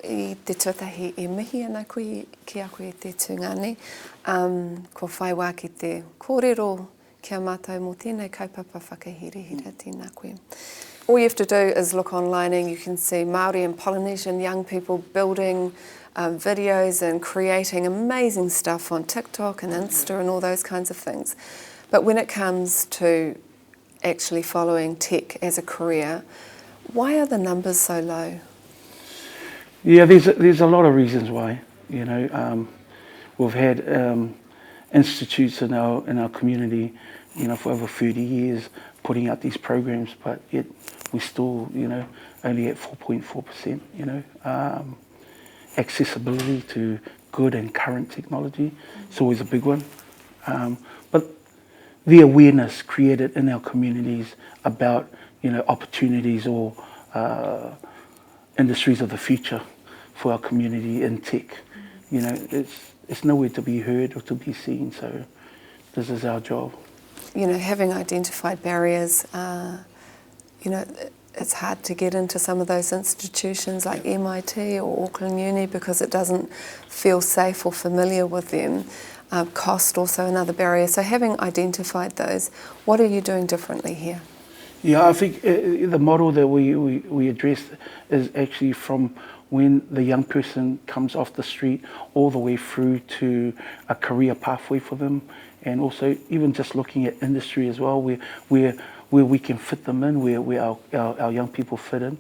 I te tuatahi e mihi ana koe ki a koe te tūngane. Ko whai wā ki te kōrero kia mātou mō tēnei kaupapa whakahirihira tēnā koe. All you have to do is look online and you can see Māori and Polynesian young people building videos and creating amazing stuff on TikTok and Insta and all those kinds of things. But when it comes to actually following tech as a career, why are the numbers so low? Yeah, there's a lot of reasons why. You know, we've had institutes in our community, you know, for over 30 years putting out these programs, but yet we still, you know, only at 4.4%. You know, accessibility to good and current technology is always a big one. But the awareness created in our communities about, you know, opportunities or industries of the future for our community in tech. You know, it's nowhere to be heard or to be seen, so this is our job. You know, having identified barriers, you know, it's hard to get into some of those institutions like MIT or Auckland Uni because it doesn't feel safe or familiar with them. Cost also another barrier. So having identified those, what are you doing differently here? Yeah, I think the model that we address is actually from when the young person comes off the street all the way through to a career pathway for them, and also even just looking at industry as well, where we can fit them in, where our young people fit in.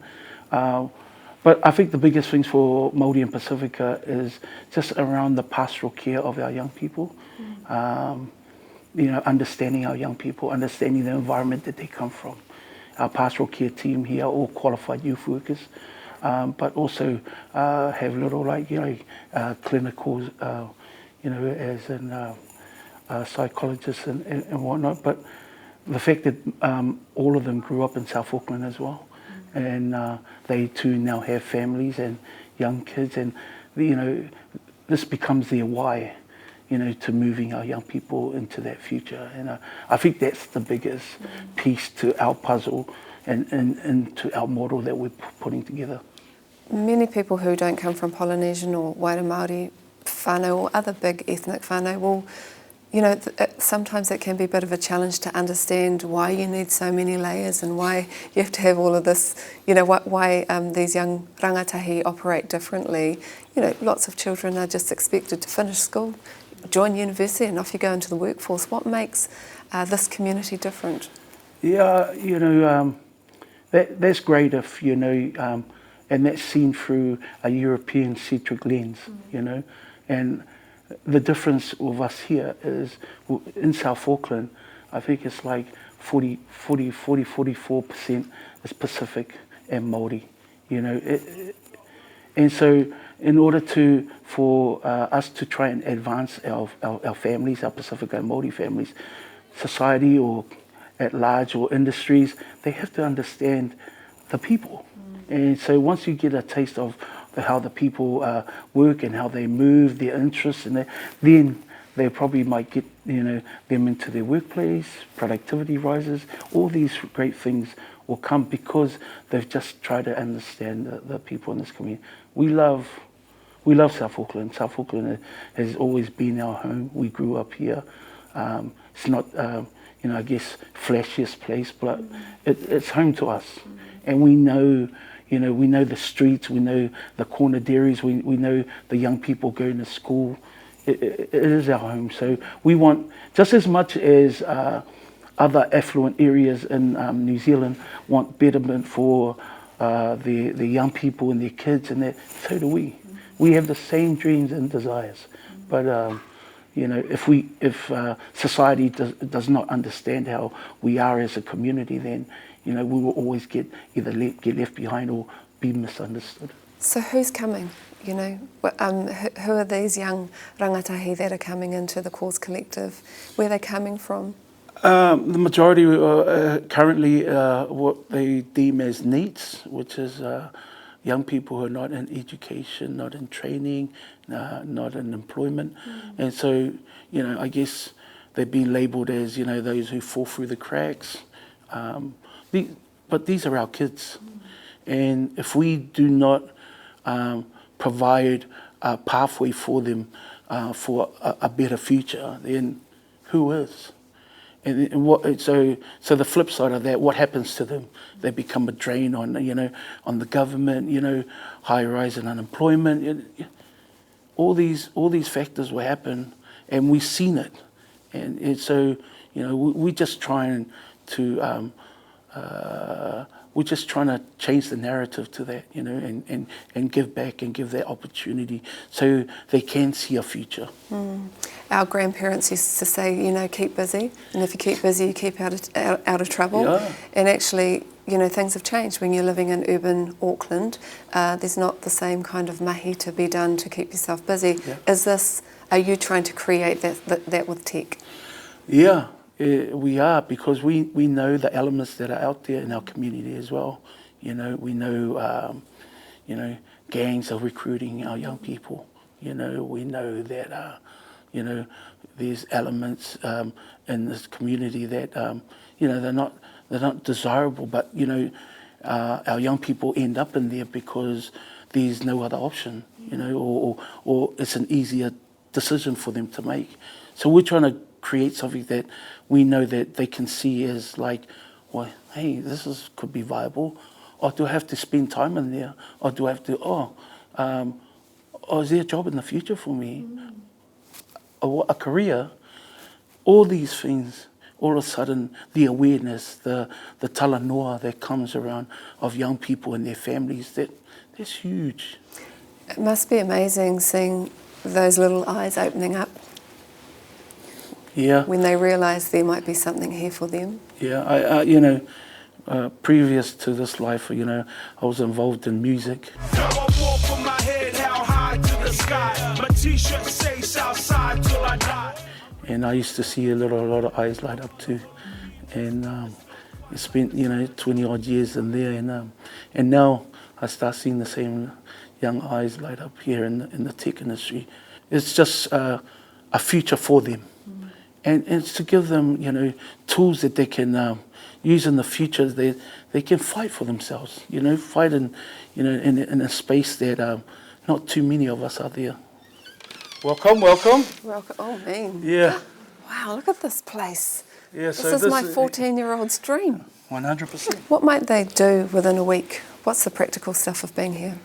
But I think the biggest things for Maori and Pasifika is just around the pastoral care of our young people. You know, understanding our young people, understanding the environment that they come from. Our pastoral care team here are all qualified youth workers, but also have little, like, you know, clinical, you know, as in psychologists and whatnot. But the fact that all of them grew up in South Auckland as well, and they too now have families and young kids, and, you know, this becomes their why, you know, to moving our young people into that future. And I think that's the biggest piece to our puzzle and to our model that we're putting together. Many people who don't come from Polynesian or Waira Māori whānau or other big ethnic whānau will, you know, sometimes it can be a bit of a challenge to understand why you need so many layers and why you have to have all of this, you know, why these young rangatahi operate differently. You know, lots of children are just expected to finish school, join university, and off you go into the workforce. What makes this community different? Yeah, you know, that's great if, you know, and that's seen through a European-centric lens, you know, and the difference with us here is in South Auckland, I think it's like 44% is Pacific and Māori, you know. And so in order for us to try and advance our families, our Pacific and Māori families, society or at large or industries, they have to understand the people. And so once you get a taste of how the people work and how they move, their interests, and then they probably might get, you know, them into their workplace, productivity rises, all these great things will come because they've just tried to understand the people in this community. We love South Auckland. South Auckland has always been our home. We grew up here. It's not, you know, I guess, flashiest place, but it's home to us. And we know, you know, we know the streets, we know the corner dairies, we know the young people going to school. It is our home. So we want, just as much as other affluent areas in New Zealand want betterment for the young people and their kids, and that, so do we. We have the same dreams and desires. But you know, if society does not understand how we are as a community, then, you know, we will always get left behind or be misunderstood. So who's coming? You know, who are these young rangatahi that are coming into the Cause Collective? Where are they coming from? The majority are currently what they deem as NEETs, which is young people who are not in education, not in training, not in employment. And so, you know, I guess they've been labelled as, you know, those who fall through the cracks. But these are our kids. And if we do not provide a pathway for them for a better future, then who is? And what, so the flip side of that, what happens to them? They become a drain on, on the government, high rise in unemployment. All these factors will happen, and we've seen it. And so, we're just trying to we're just trying to change the narrative to that, and give back and give that opportunity so they can see a future. Our grandparents used to say, keep busy, and if you keep busy, you keep out of trouble. Yeah. And actually, things have changed when you're living in urban Auckland. There's not the same kind of mahi to be done to keep yourself busy. Yeah. Are you trying to create that with tech? Yeah. We are, because we know the elements that are out there in our community as well. We know, gangs are recruiting our young people. We know that, there's elements in this community that, they're not desirable, but, our young people end up in there because there's no other option, or it's an easier decision for them to make. So we're trying to create something that we know that they can see as like, well, hey, could be viable. Or do I have to spend time in there? Or do I have to, is there a job in the future for me? Or a career? All these things, all of a sudden, the awareness, the talanoa that comes around of young people and their families, that's huge. It must be amazing seeing those little eyes opening up. Yeah. When they realise there might be something here for them. Yeah, previous to this life, I was involved in music. And I used to see a lot of eyes light up too. And I spent, 20 odd years in there. And now I start seeing the same young eyes light up here in the tech industry. It's just a future for them. And it's to give them, tools that they can use in the future. They can fight for themselves, fight in a space that not too many of us are there. Welcome. Welcome. Oh, man. Yeah. Wow, look at this place. Yeah. This is my 14-year-old's dream. 100%. What might they do within a week? What's the practical stuff of being here?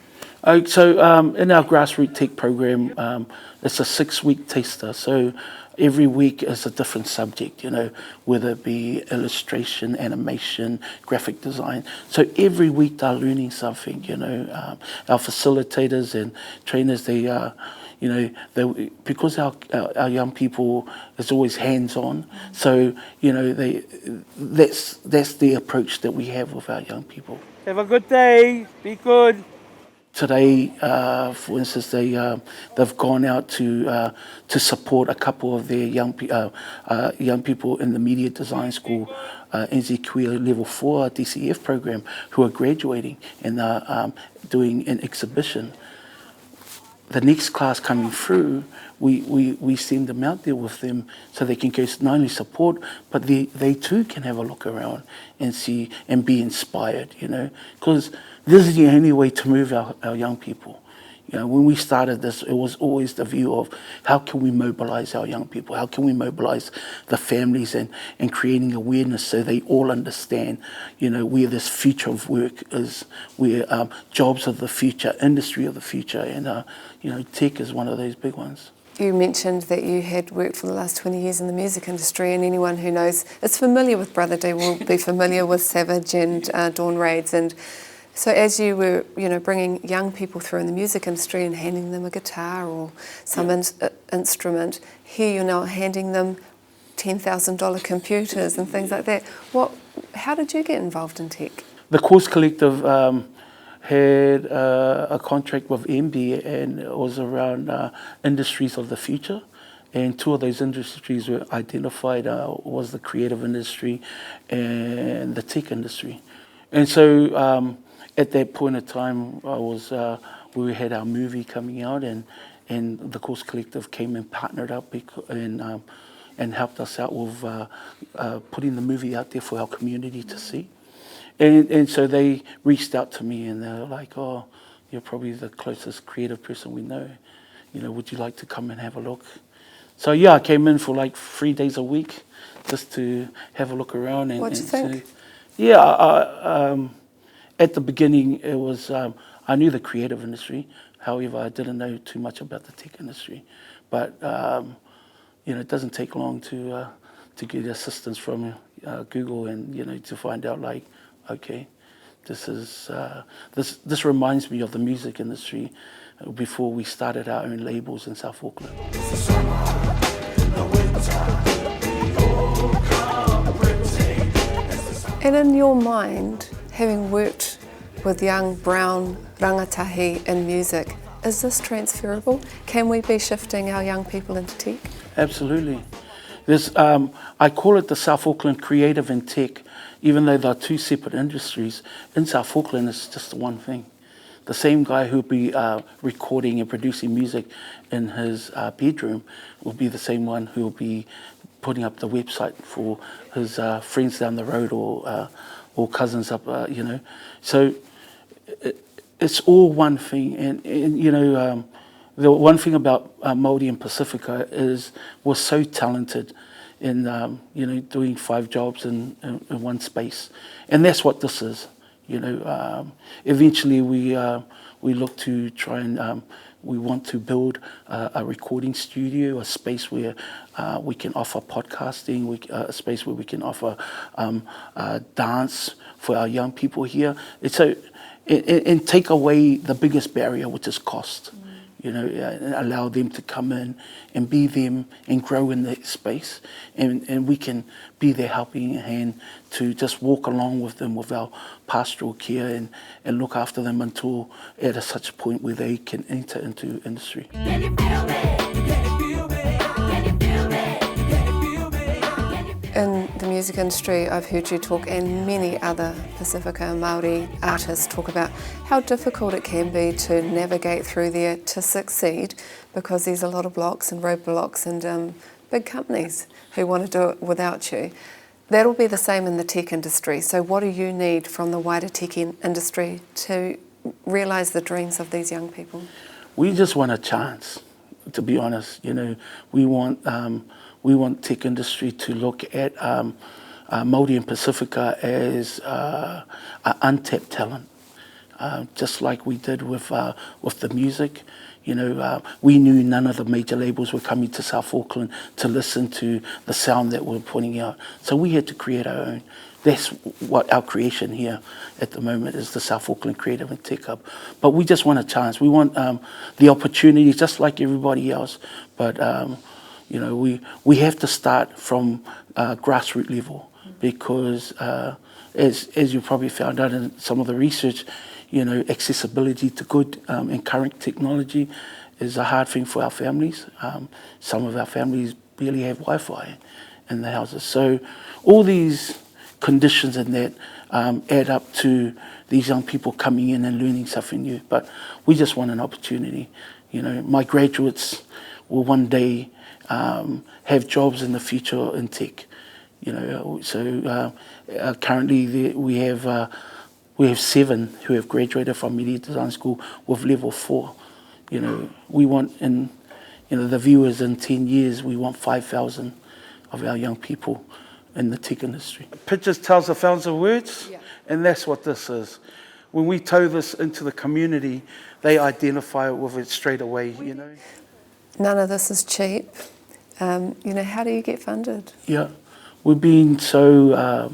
So in our grassroots tech program, it's a 6-week taster. So every week is a different subject, whether it be illustration, animation, graphic design. So every week they're learning something, Our facilitators and trainers, they because our young people is always hands-on. So, that's the approach that we have with our young people. Have a good day. Be good. Today, for instance, they've gone out to support a couple of their young people in the media design school, NZ Level 4 DCF program, who are graduating and are doing an exhibition. The next class coming through, we send them out there with them so they can go not only support, but they too can have a look around and see and be inspired, because this is the only way to move our young people. When we started this, it was always the view of how can we mobilize our young people? How can we mobilize the families and creating awareness so they all understand, where this future of work is, where jobs of the future, industry of the future, and, tech is one of those big ones. You mentioned that you had worked for the last 20 years in the music industry, and anyone who is familiar with Brotha D will be familiar with Savage and Dawn Raids. And so as you were, bringing young people through in the music industry and handing them a guitar or some instrument, here you're now handing them $10,000 computers and things like that. How did you get involved in tech? The Course Collective had a contract with MD, and it was around industries of the future. And two of those industries were identified was the creative industry and the tech industry. And so at that point in time, we had our movie coming out, and the Course Collective came and partnered up and helped us out with putting the movie out there for our community to see. And so they reached out to me, and they were like, you're probably the closest creative person we know. You know, would you like to come and have a look? So yeah, I came in for like 3 days a week just to have a look around. And, What'd you think? At the beginning, it was I knew the creative industry. However, I didn't know too much about the tech industry. But you know, it doesn't take long to get assistance from Google, and you know, to find out like, okay, this is this reminds me of the music industry before we started our own labels in South Auckland. And in your mind, having worked with young brown rangatahi in music, is this transferable? Can we be shifting our young people into tech? Absolutely. There's, I call it the South Auckland creative and tech, even though they're two separate industries. In South Auckland, it's just one thing. The same guy who'll be recording and producing music in his bedroom will be the same one who'll be putting up the website for his friends down the road or cousins up, you know. So it's all one thing. And you know, the one thing about Maori and Pasifika is we're so talented in, you know, doing 5 jobs in one space. And that's what this is. You know, eventually we look to try and we want to build a recording studio, a space where we can offer podcasting, a space where we can offer dance for our young people here. And take away the biggest barrier, which is cost. You know, and allow them to come in and be them and grow in that space. And we can be their helping hand to just walk along with them with our pastoral care and look after them until at such a point where they can enter into industry. Can you feel me? Can you feel me? Can you feel me? Can you feel me? In the music industry, I've heard you talk, and many other Pasifika and Māori artists talk about how difficult it can be to navigate through there to succeed, because there's a lot of blocks and roadblocks and big companies who want to do it without you. That'll be the same in the tech industry. So what do you need from the wider tech industry to realise the dreams of these young people? We just want a chance, to be honest. You know, we want tech industry to look at Maori and Pasifika as an untapped talent, just like we did with the music. You know, we knew none of the major labels were coming to South Auckland to listen to the sound that we're putting out. So we had to create our own. That's what our creation here at the moment is, the South Auckland Creative and Tech Hub. But we just want a chance. We want the opportunity just like everybody else. But, you know, we have to start from grassroots level, because as you probably found out in some of the research, you know, accessibility to good and current technology is a hard thing for our families. Some of our families barely have Wi-Fi in the houses. So all these conditions and that add up to these young people coming in and learning something new. But we just want an opportunity. You know, my graduates will one day have jobs in the future in tech. You know, so currently we have 7 who have graduated from Media Design School with level 4. You know, we want the viewers in 10 years, we want 5,000 of our young people in the tech industry. Pictures tells 1,000 words, and that's what this is. When we tow this into the community, they identify with it straight away, you know. None of this is cheap. You know, how do you get funded? Yeah, we've been so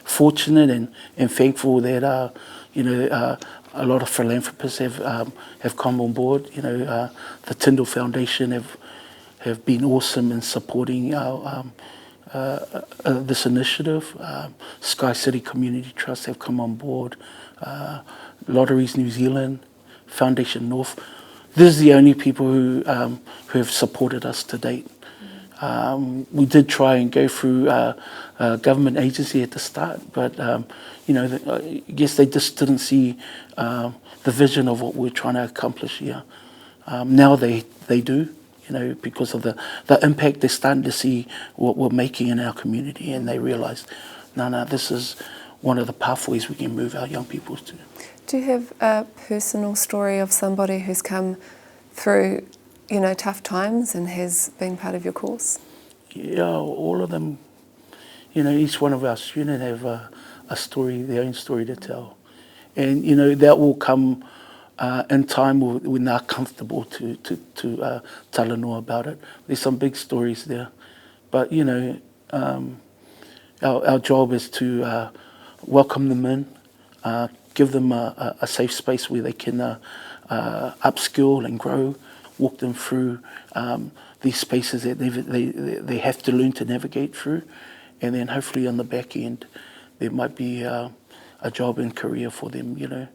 fortunate and thankful that you know, a lot of philanthropists have come on board. You know, the Tyndall Foundation have been awesome in supporting our this initiative. Sky City Community Trust have come on board. Lotteries New Zealand, Foundation North. This is the only people who have supported us to date. We did try and go through a government agency at the start, but you know, I guess they just didn't see the vision of what we're trying to accomplish here. Now they do, you know, because of the impact. They're starting to see what we're making in our community, and they realise, no, this is one of the pathways we can move our young people to. Do you have a personal story of somebody who's come through, you know, tough times and has been part of your course? Yeah, all of them, you know, each one of our students have a story, their own story to tell. And, you know, that will come in time when they're comfortable to talanoa about it. There's some big stories there. But, you know, our job is to welcome them in, give them a safe space where they can upskill and grow, walk them through these spaces that they have to learn to navigate through. And then hopefully on the back end, there might be a job and career for them, you know.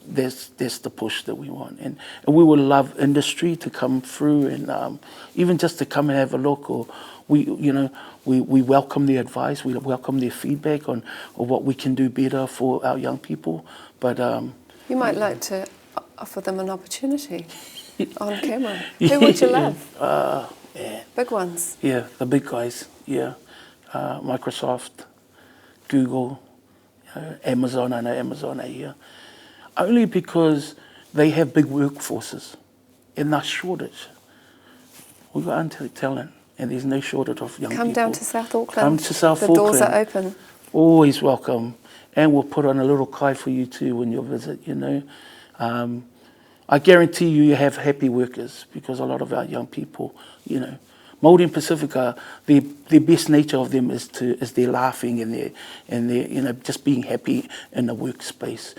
That's the push that we want. And we would love industry to come through and even just to come and have a look, or we welcome their advice, we welcome their feedback on what we can do better for our young people. But you might like to offer them an opportunity on camera. Who would you love? Yeah. Big ones. Yeah, the big guys, yeah. Microsoft, Google, Amazon, I know Amazon are here. Only because they have big workforces and they're shortage. We've got untapped talent and there's no shortage of young people. Come down to South Auckland. Come to South Auckland. The doors are open. Always welcome. And we'll put on a little kai for you too when you visit, you know. I guarantee you have happy workers because a lot of our young people, you know, Maori and Pasifika, the best nature of them is their laughing and their you know, just being happy in the workspace.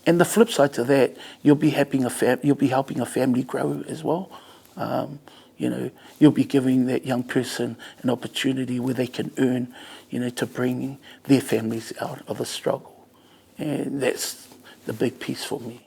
And the flip side to that, you'll be helping a family grow as well. You know, you'll be giving that young person an opportunity where they can earn, you know, to bring their families out of a struggle. And that's the big piece for me.